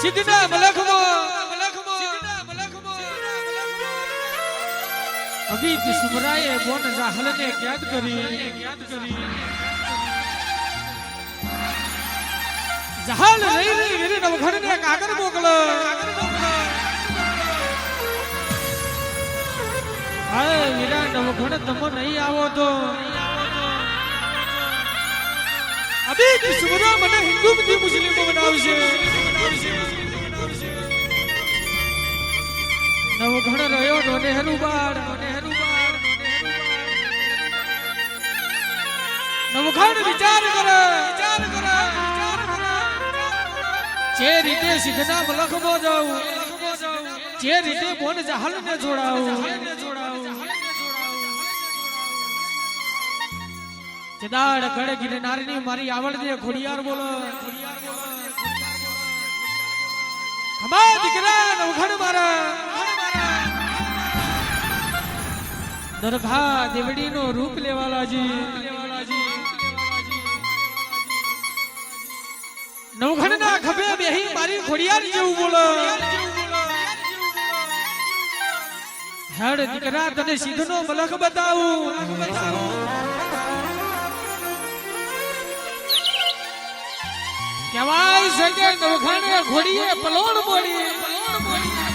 સિદ્ધના મલખમાં અભિત સુમરાએ બોન જાહલને યાદ કરી જહાલ રહી વીર નવઘણને કાગળ મોકલો હાય વીરા નવઘણ તમો નહીં આવો તો અભિત સુમરા મને હિન્દુ થી મુસ્લિમો બનાવશે નવઘણ રહ્યો નો નહેરુ બાળ નવઘણ વિચાર કરે જે રીતે સિદ્ધના મલખમાં જાઉં જે રીતે બોન જહાલ ને જોડાવું જદાડ ગઢ ગિરનારની મારી આવડ દે ખોડિયાર બોલો ખમા દીકરા નવઘણ મારા દરઘા દેવડી નો રૂપ લેવાલાજી નવઘણ ના ખભે બેહી મારી ખોડિયાર જેવું બોલો હેડ દીકરા તને સિદ્ધનો મલખ બતાવું કહેવાય છે કે નવઘણે ઘોડીએ પલોણ બોડી